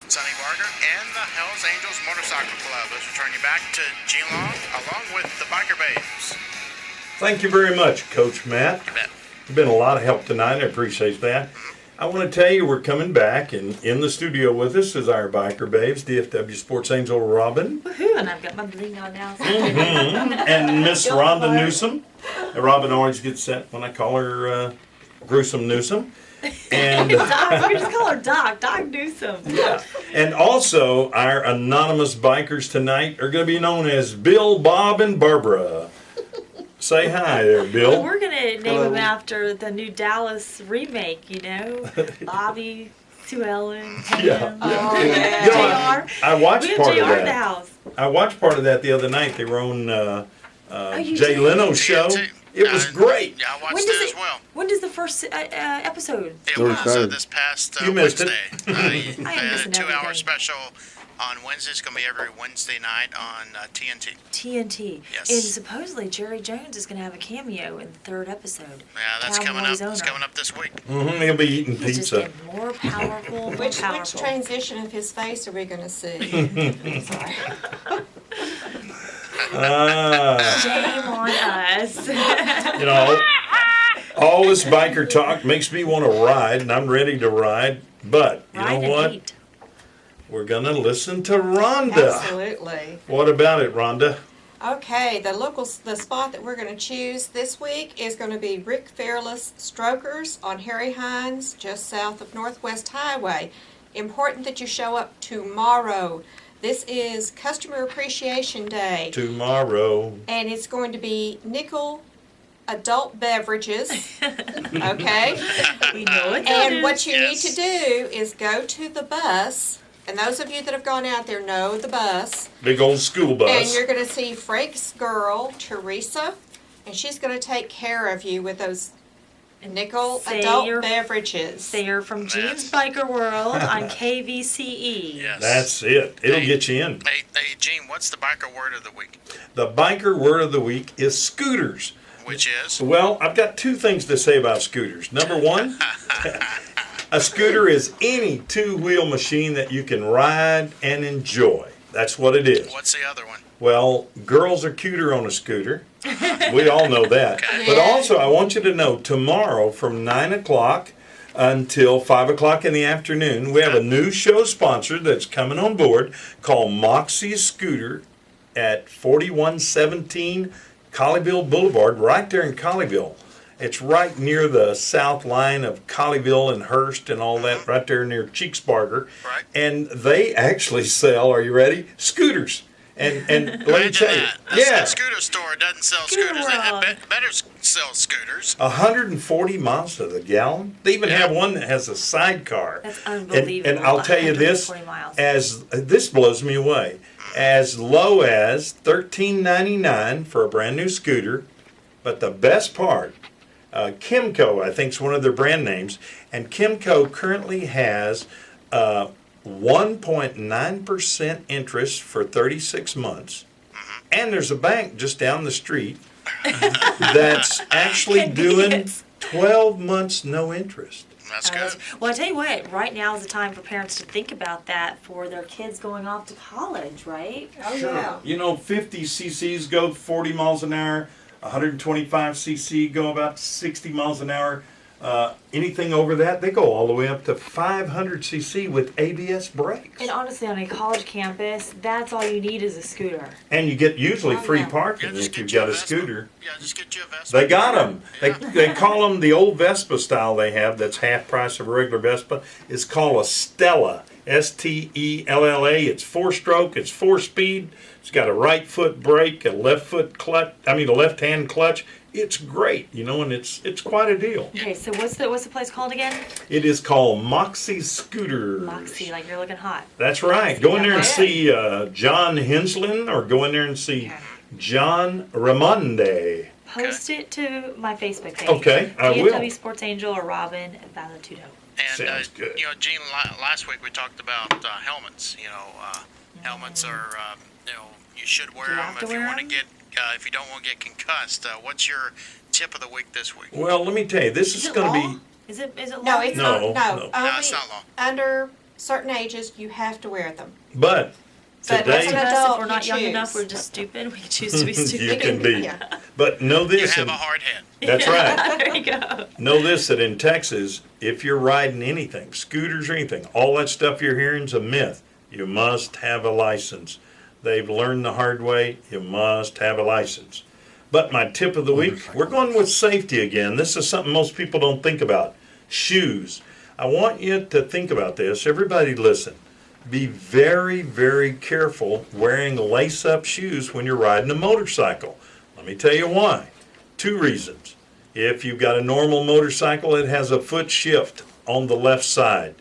Sonny Barger and the Hells Angels Motorcycle Club. Let's return you back to Gene Long along with the Biker Babes. Thank you very much, Coach Matt. You bet. You've been a lot of help tonight. I appreciate that. I want to tell you we're coming back, and in the studio with us is our Biker Babes, DFW Sports Angel Robin. Woohoo! And I've got my bling on now. And Miss Rhonda Newsom. Robin always gets set when I call her Gruesome Newsom. And Doc, we just call her Doc. Doc Newsom. yeah. And also, our anonymous bikers tonight are going to be known as Bill, Bob, and Barbara. Say hi there, Bill. We're going to name him after the new Dallas remake, you know? Bobby, Sue Ellen, Pam, Yeah. JR. I watched We have part JR of in the that. house. I watched part of that the other night. They were on you Jay did? Leno's show. TNT. It was great. Yeah, I watched When it does as it- well. When does the first episode? It was Thursday. this past You missed it. Wednesday. I am They had a missing 2-hour everything. special on Wednesday. It's going to be every Wednesday night on TNT. TNT. Yes. And supposedly Jerry Jones is going to have a cameo in the third episode. Yeah, that's coming up. Cowboys It's owner. coming up this week. He'll be eating He's just pizza. getting more powerful, more Which powerful. transition of his face are we going to see? Sorry. Shame on us. You know, all this biker talk makes me want to ride, and I'm ready to ride. But you Ride know and what? eat. We're gonna listen to Rhonda. Absolutely. What about it, Rhonda? Okay, the spot that we're going to choose this week is going to be Rick Fairless Strokers on Harry Hines, just south of Northwest Highway. Important that you show up tomorrow. This is Customer Appreciation Day, Tomorrow. and it's going to be nickel adult beverages. Okay? We know it. And what you Yes. need to do is go to the bus, and those of you that have gone out there know the bus, Big old school and bus. you're going to see Frank's girl, Teresa, and she's going to take care of you with those nickel Say adult your- beverages. They're from Gene's That's- Biker World on KVCE. Yes. That's it. It'll Hey. get you in. Hey, Gene, what's the biker word of the week? The biker word of the week is scooters. Which is? Well, I've got two things to say about scooters. Number one, a scooter is any two-wheel machine that you can ride and enjoy. That's what it is. What's the other one? Well, girls are cuter on a scooter. We all know that. But Yeah. also, I want you to know, tomorrow from 9 o'clock until 5 o'clock in the afternoon, we have a new show sponsor that's coming on board called Moxie Scooter at 4117 Colleyville Boulevard, right there in Colleyville. It's right near the south line of Colleyville and Hearst and all that, right there near Cheeksbarger. Right. And they actually sell, are you ready? Scooters. And let me Imagine tell you, that. That's yeah, that scooter store doesn't sell Scooter scooters. They World. better sell scooters. 140 miles to the gallon. They even have one that has a sidecar. That's And, unbelievable. and I'll tell you this, 140 miles. as this blows me away, as low as $13.99 for a brand new scooter. But the best part, Kimco, I think is one of their brand names, and Kimco currently has 1.9% interest for 36 months. And there's a bank just down the street that's actually doing Convenience. 12 months no interest. That's good. Well, I tell you what, right now is the time for parents to think about that for their kids going off to college, right? Oh, yeah. You know, 50 cc's go 40 miles an hour, 125 cc go about 60 miles an hour. Anything over that, they go all the way up to 500 cc with ABS brakes. And honestly, on a college campus, that's all you need is a scooter. And you get usually Oh, free yeah. parking just if you've get you got a Vespa. scooter. Yeah, just get you a Vespa. They got them. They call them the old Vespa style they have that's half price of a regular Vespa. It's called a Stella. Stella. It's 4-stroke. It's 4-speed. It's got a right foot brake, a left foot clutch. I mean, a left hand clutch. It's great, you know, and it's quite a deal. Okay, so what's the place called again? It is called Moxie Scooters. Moxie, like you're looking hot. That's right. Go in there and Yeah. see John Henslin, or go in there and see John Ramonde. Post it to my Facebook page. Okay, I will. DFW Sports Angel or Robin Valatudo. And, Sounds good. You know, Gene, last week we talked about helmets. You know, helmets are, you should wear Do you them have to if you wear want to them? get, if you don't want to get concussed. What's your tip of the week this week? Well, let me tell you, this is Is it going to law? be. Is it No, law? it's No, not. no. No, No, only it's not long. under certain ages, you have to wear them. But But today, as an Us, if adult, we're not you young enough, choose. we're just stupid. We choose to be you stupid. can be. Yeah. But know You this, have and a hard head. that's right. There you go. Know this, that in Texas, if you're riding anything, scooters or anything, all that stuff you're hearing is a myth. You must have a license. They've learned the hard way. You must have a license. But my tip of the week, we're going with safety again. This is something most people don't think about. Shoes. I want you to think about this. Everybody listen. Be very, very careful wearing lace-up shoes when you're riding a motorcycle. Let me tell you why. 2 reasons. If you've got a normal motorcycle, it has a foot shift on the left side.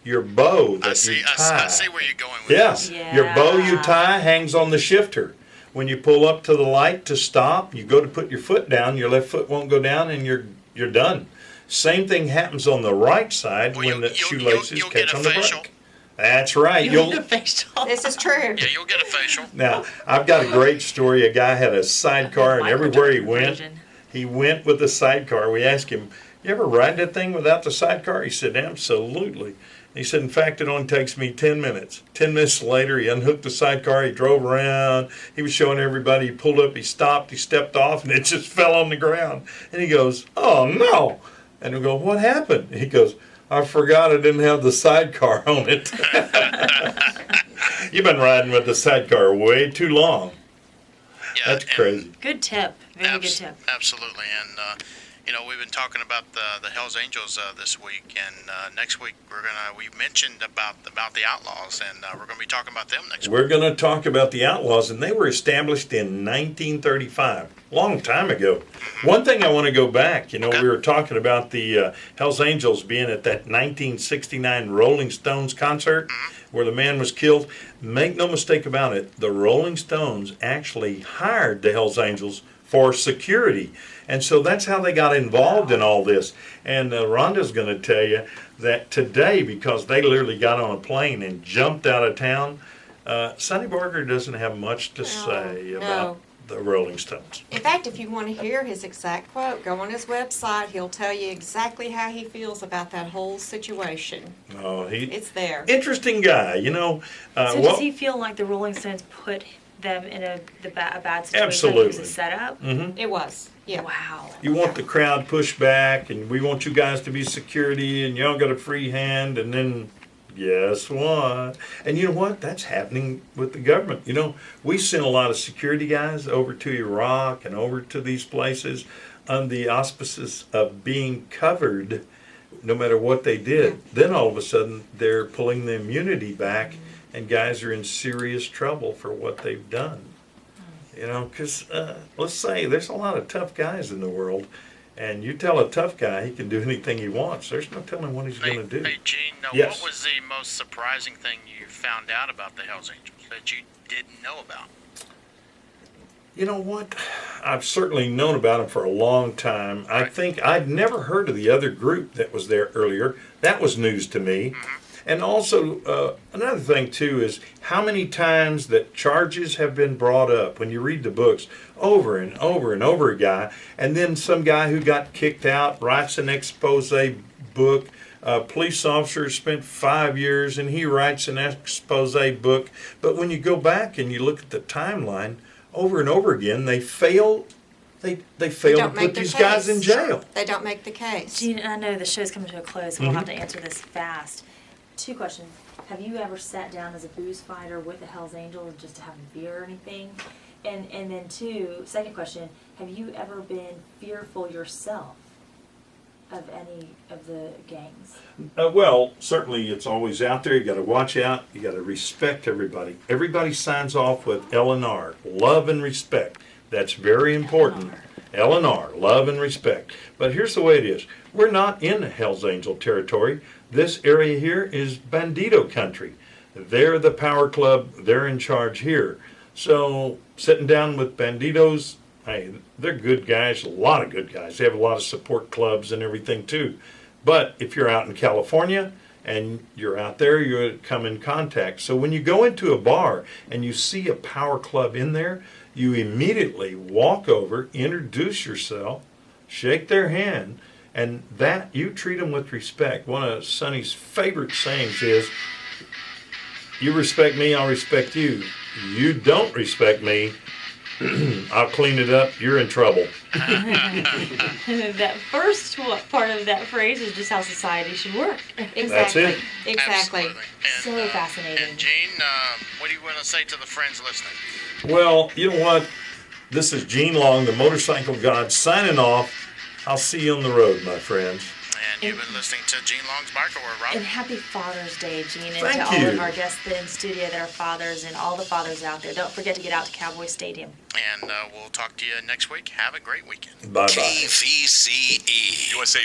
Your bow that you tie. I see where you're going with Yeah, this. your bow you Yeah. tie hangs on the shifter. When you pull up to the light to stop, you go to put your foot down, your left foot won't go down, and you're done. Same thing happens on the right side Well, when the shoelaces you'll catch get a on the facial. brake. That's right. You You'll need a facial. This is true. Yeah, you'll get a facial. now. I've got a great story. A guy had a sidecar, and Michael everywhere he Jordan went, version. he went with the sidecar. We asked him, "You ever ride that thing without the sidecar?" He said, "Absolutely." He said, "In fact, it only takes me 10 minutes." 10 minutes later, he unhooked the sidecar, he drove around, he was showing everybody, he pulled up, he stopped, he stepped off, and it just fell on the ground. And he goes, "Oh no." And we go, "What happened?" He goes, "I forgot I didn't have the sidecar on it." You've been riding with the sidecar way too long. Yeah, That's and crazy. Good tip. Very good tip. Absolutely, and we've been talking about the Hell's Angels this week, and next week we mentioned about the Outlaws, and we're gonna be talking about them next week. We're going to talk about the Outlaws, and they were established in 1935, long time ago. One thing I want to go back, Okay. we were talking about the Hells Angels being at that 1969 Rolling Stones concert where the man was killed. Make no mistake about it, the Rolling Stones actually hired the Hells Angels for security. And so that's how they got involved in all this. And Rhonda's going to tell you that today, because they literally got on a plane and jumped out of town, Sonny Barker doesn't have much to say about the Rolling Stones. In fact, if you want to hear his exact quote, go on his website. He'll tell you exactly how he feels about that whole situation. Oh, It's there. interesting guy, So does he feel like the Rolling Stones put them in a bad situation? Absolutely. It was a setup? It was. Yeah. Wow. You want the crowd pushed back, and we want you guys to be security, and y'all got a free hand, and then guess what? And you know what? That's happening with the government. We sent a lot of security guys over to Iraq and over to these places under the auspices of being covered no matter what they did. Then all of a sudden, they're pulling the immunity back, and guys are in serious trouble for what they've done. Because let's say there's a lot of tough guys in the world, and you tell a tough guy he can do anything he wants. There's no telling what he's going to do. Hey, Gene, Yes. what was the most surprising thing you found out about the Hell's Angels that you didn't know about? You know what? I've certainly known about them for a long time. I think I'd never heard of the other group that was there earlier. That was news to me. And also, another thing too is how many times that charges have been brought up when you read the books over and over and over again, and then some guy who got kicked out writes an expose book. A police officer spent 5 years and he writes an expose book. But when you go back and you look at the timeline, over and over again, they fail. They fail to Don't make put their these guys in case. jail. They don't make the case. Gene, I know the show's coming to a close, so we'll have to answer this fast. 2 questions. Have you ever sat down as a booze fighter with the Hells Angels just to have a beer or anything? And then 2, second question, have you ever been fearful yourself of any of the gangs? Well, certainly it's always out there. You got to watch out. You got to respect everybody. Everybody signs off with L&R, love and respect. That's very important. L&R, love and respect. But here's the way it is. We're not in Hell's Angel territory. This area here is Bandito country. They're the power club. They're in charge here. So sitting down with Banditos, hey, they're good guys, a lot of good guys. They have a lot of support clubs and everything too. But if you're out in California and you're out there, you come in contact. So when you go into a bar and you see a power club in there, you immediately walk over, introduce yourself, shake their hand, and that you treat them with respect. One of Sonny's favorite sayings is, You respect me, I'll respect you. You don't respect me, I'll clean it up, you're in trouble. That first part of that phrase is just how society should work. Exactly. it. Exactly. Absolutely. And, So fascinating. And Gene, what do you want to say to the friends listening? Well, you know what? This is Gene Long, the Motorcycle God, signing off. I'll see you on the road, my friends. And you've been listening to Gene Long's Bike Award, Rob. And happy Father's Day, Gene, and Thank to all you. of our guests in studio that are fathers and all the fathers out there. Don't forget to get out to Cowboy Stadium. And we'll talk to you next week. Have a great weekend. Bye-bye. KVCE. USA